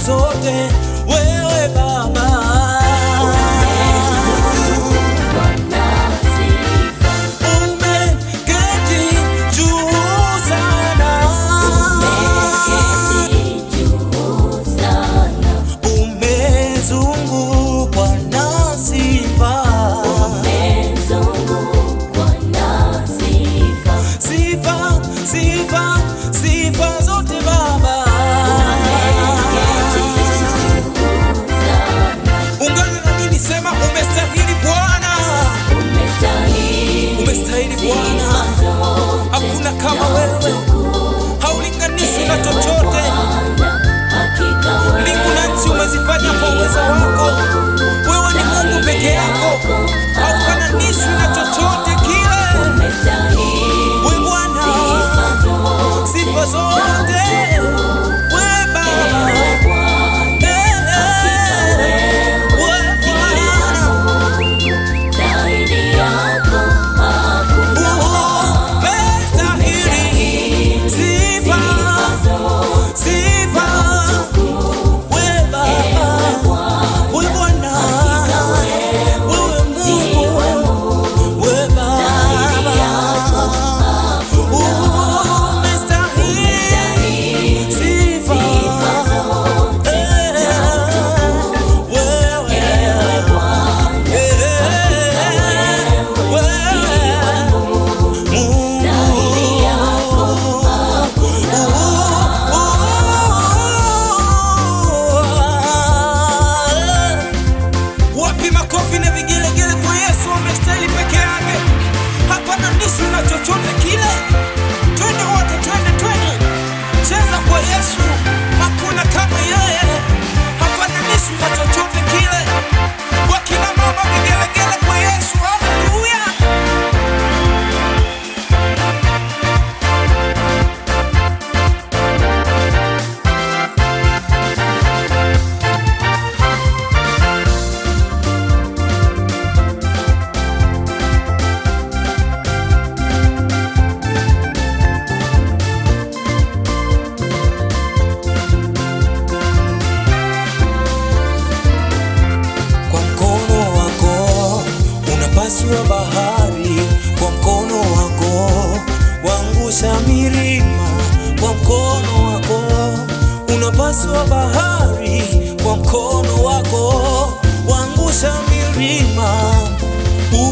zote, wewe Baba. Sifa zote Baba, ungana na mimi, sema umestahili Bwana, umestahili Bwana, hakuna kama wewe, haulinganishwi na chochote. Mbingu na nchi umezifanya kwa uwezo wako, wewe ni Mungu peke yako, haufananishwi na chochote kile. Wewe Bwana, sifa zote wewe Baba, chochote kile. Twende wote, twende cheza kwa Yesu, hakuna kama yeye, hafananishwi na chochote kile. Wakina mama vigelegele kwa Yesu, haleluya. Wa bahari kwa mkono wako, wangusha milima kwa mkono wako. Unapasua bahari kwa mkono wako, wangusha milima.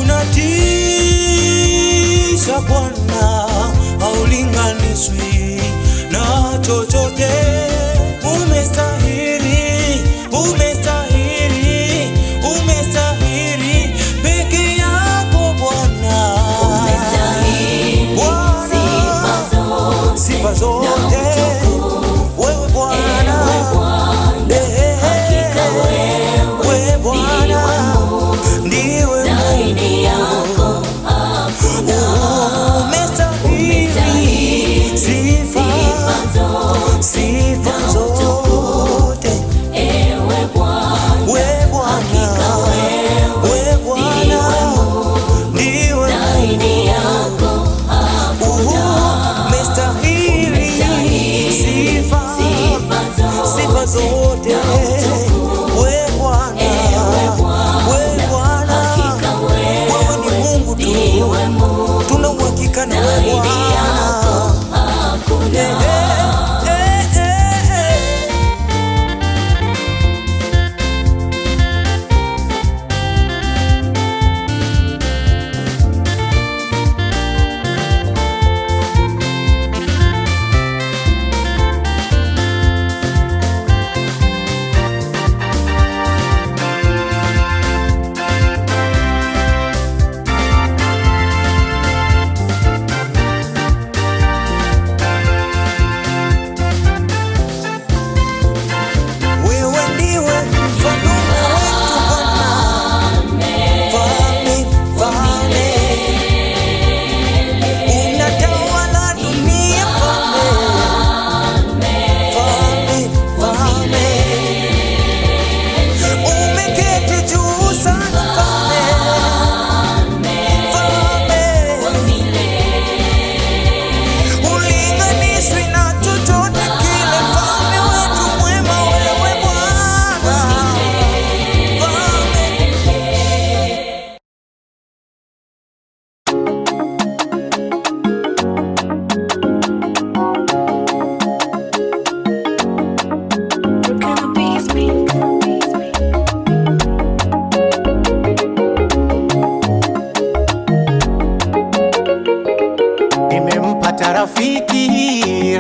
Unatisha Bwana, haulinganishwi na chochote. Umestahili, umestahili, umestahili peke yako Bwana. Sifa zote wewe Bwana, wewe Bwana ndiwe Mungu. Umestahili sifa zote, wewe Bwana, wewe Bwana ndiwe sifa zote, wewe Bwana, wewe Bwana, wewe ni Mungu tu, tuna uhakika na wewe Bwana.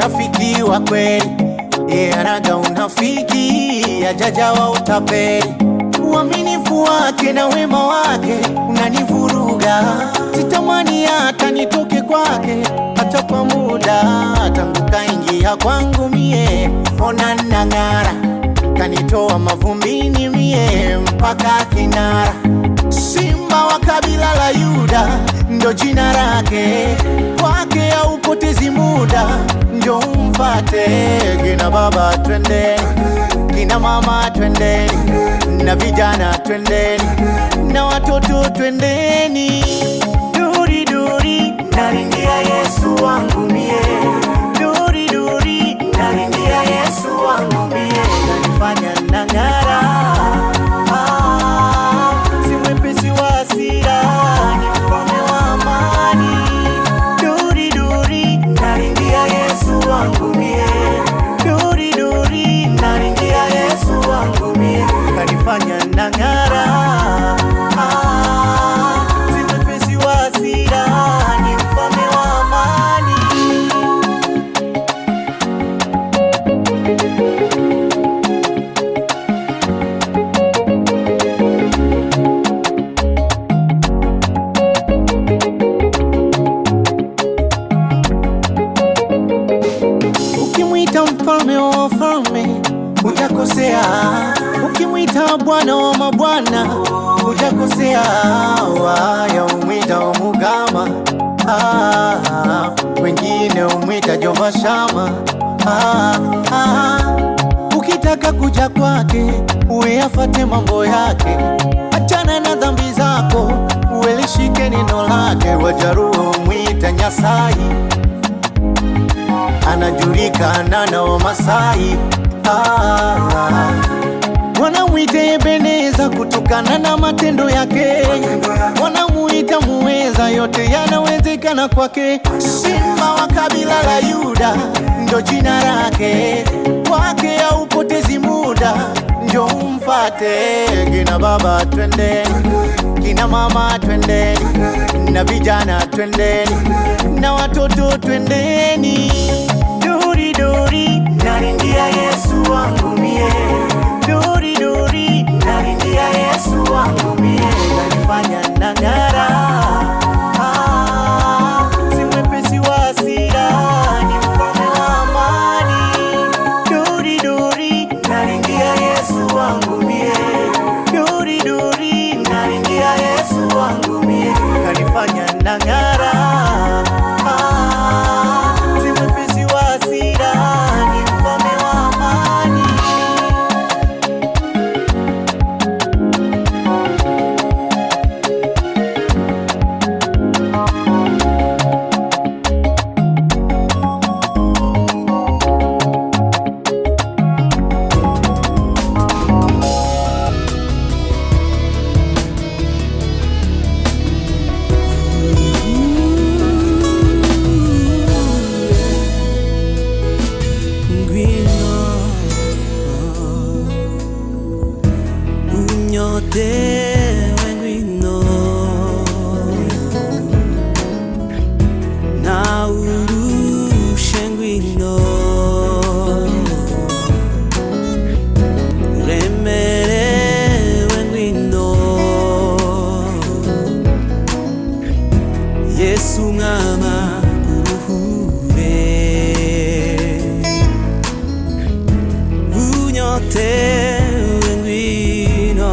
rafiki wa kweli, anaga unafiki, hajajawa utapeli. Uaminifu wake na wema wake unanivuruga, sitamani hata nitoke kwake hata kwa muda. Tangu kaingia kwangu mie, ona nang'ara, kanitoa mavumbini mie mpaka kinara. Simba wa kabila la Yuda ndo jina lake, kwake haupotezi muda, njo umfate. Kina baba twendeni, kina mama twendeni, na vijana twendeni, na watoto twendeni. Duri duri naringia Yesu wangu mie, duri duri naringia Yesu wangu mie, nanifanya nang'ara. Si mwepesi wa hasira, ni mfalme wa amani. Duri duri naringia Yesu wangu mie, duri duri naringia Yesu wangu mie, kanifanya nang'ara. Si mwepesi wa hasira, ni mfalme wa amani. Ukimwita mfalme wa wafalme hujakosea, ukimwita Bwana wa mabwana hujakosea. Waya umwita Omugama, wengine umwita Jehova Shama. Ukitaka kuja kwake uwe afate mambo yake, achana na dhambi zako uwe lishike neno lake. Wajaruo umwita Nyasai, anajulikana na Wamasai. Wanamwita Ebeneza kutokana na matendo yake, wanamuita muweza, yote yanawezekana kwake. Simba wa kabila la Yuda ndo jina lake, kwake haupotezi muda, njo umfate. Kina baba twendeni, kina mama twendeni, na vijana twendeni, na watoto twendeni. Duri duri naringia Yesu wangu mie, duri duri naringia Yesu wangu mie, kanifanya nang'ara. Si mwepesi wa hasira, ni mfalme wa amani. Duri duri naringia Yesu wangu mie, duri duri naringia Yesu wangu mie, kanifanya nang'ara. Si mwepesi wa hasira, ni mfalme wa amani. Unyotewe ngwino, na urushe ngwino, uremerewe ngwino. Yesu mwama uruhure, unyotewe ngwino,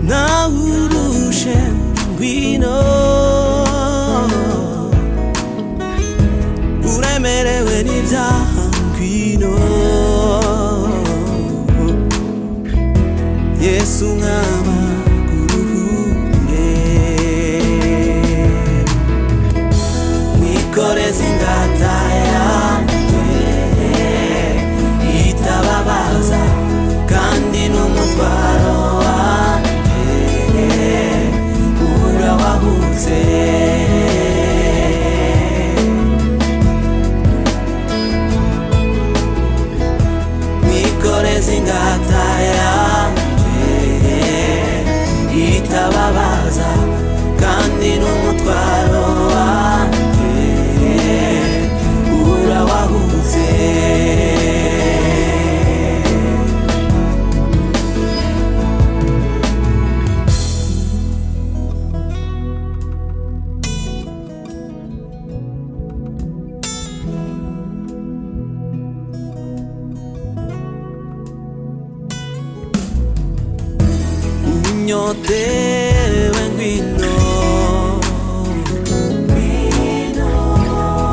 na urushe ngwino, uremerewe n'ibyaha ngwino. Yesu mwama uruhure, mwikoreze ingata yanjye itababaza, kandi n'umutwaro wanjye urawahutse. Mwikoreze ingata yanjye unyote wengwino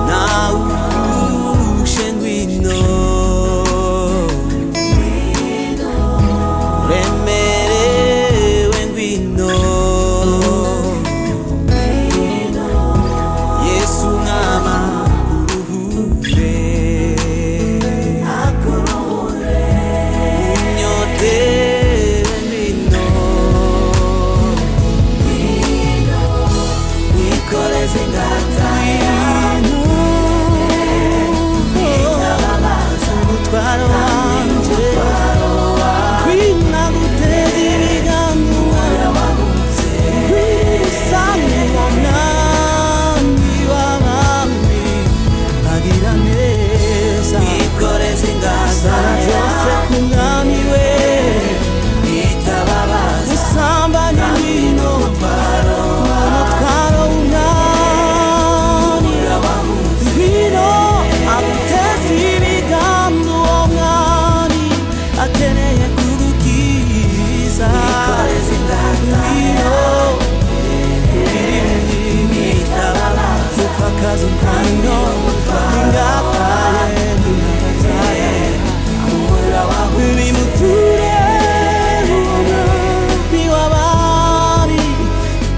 na urushe ngwino remerewe ngwino Yesu ngama kuruhure unyote wengwino wikoreze ingata umutwaro wanje kwinaguteza ibigango kwisanga mwami w'abami agira neza wikoreze ingata zose ku mwami we itababaza usambanye ngwino umutwaro w'umwami ngwino aguteza ibigango uwo mwami akeneye kugukiza ngwino mupfakazi ngwino ingataye bimuture umwami w'abami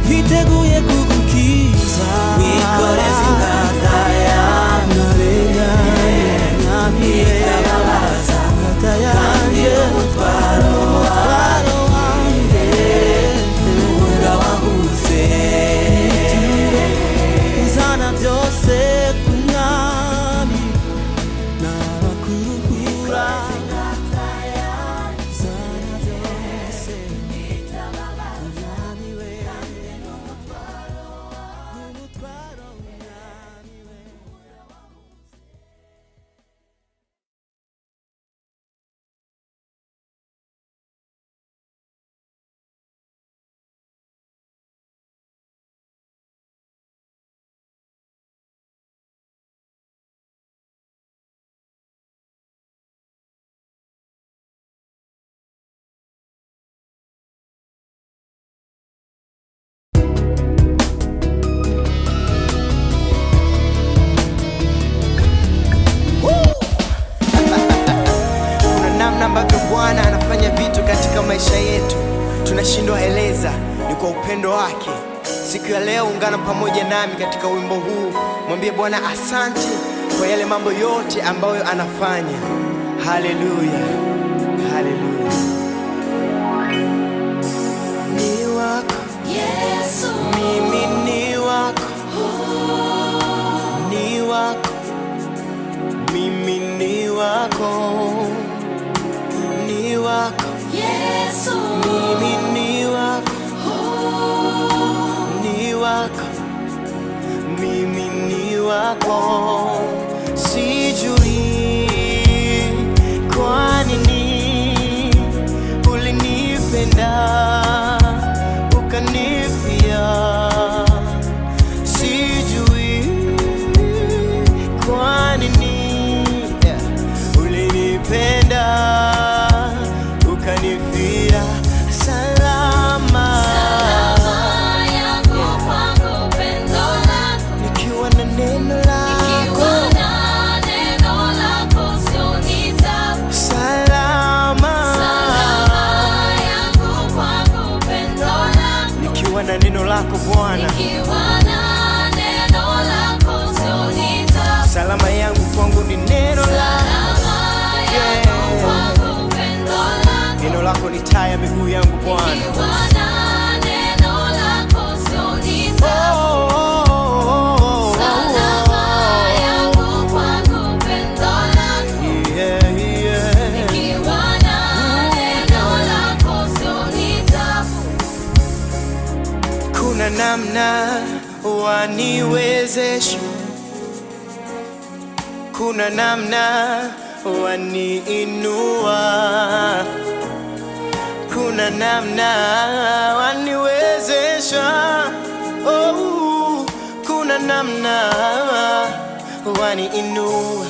yiteguye kugukiza wikoreze ingata yanarenganye mwami itababaza ingata yanjye umutwaro wanjye urabahuze uzana byose ku mwami n'abakuruhura uzana byose umwami we umutwaro umwami we. Kuna namna ambavyo Bwana anafanya vitu katika maisha yetu tunashindwa eleza, ni kwa upendo wake. Siku ya leo ungana pamoja nami katika wimbo huu, mwambie Bwana asante kwa yale mambo yote ambayo anafanya. Haleluya, haleluya. Ni wako Yesu, mimi, ni wako, ni wako mimi, ni wako, ni wako Yesu, mimi, ni wako, ni wako mimi, ni wako. Sijui kwa nini ulinipenda ukanifia, sijui kwa nini ulinipenda ukanifia. Salama yangu kwangu pendo lako, nikiwa na neno lako, nikiwa na neno lako sionitabu. salama yangu kwangu pendo lako, nikiwa na neno lako Bwana, nikiwa na neno lako sionitabu. salama yangu kwangu ni neno lako. yangu kwangu pendo lako, Neno lako ni taa ya miguu yangu Bwana. nikiwa na neno lako sionitabu. yangu kwangu pendo lako, Yeah, yeah. nikiwa na neno lako sionitabu. Kuna namna waniwezesha, kuna namna waniinua, kuna namna waniwezesha, oh, kuna namna waniinua.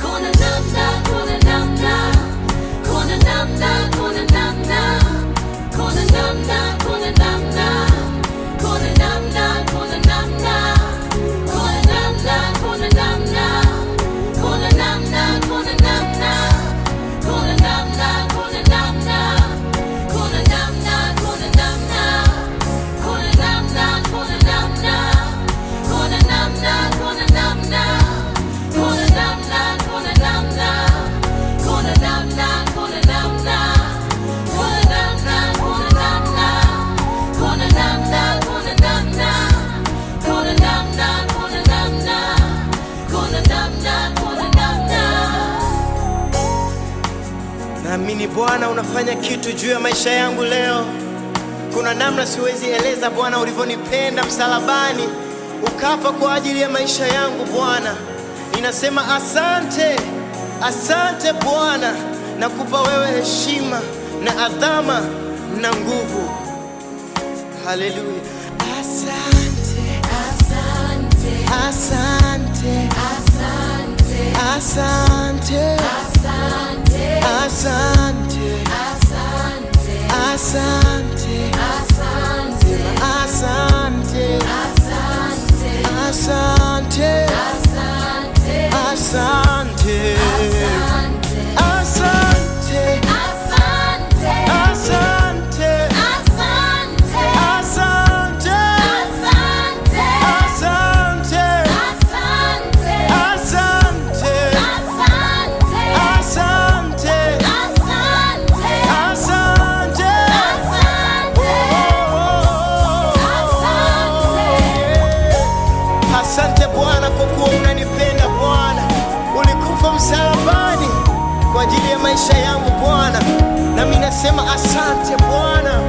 Kuna namna, kuna namna, kuna namna, kuna namna Naamini Bwana unafanya kitu juu ya maisha yangu leo. Kuna namna siwezi eleza Bwana ulivyonipenda msalabani, ukafa kwa ajili ya maisha yangu Bwana. Ninasema asante, asante Bwana. Nakupa wewe heshima na adhama na nguvu. Haleluya. Asante, asante, asante, asante, asante, asante, asante, asante, asante, asante Bwana kwa kuwa unanipenda Bwana. Ulikufa msalabani kwa ajili ya maisha yangu Bwana, nami nasema asante Bwana.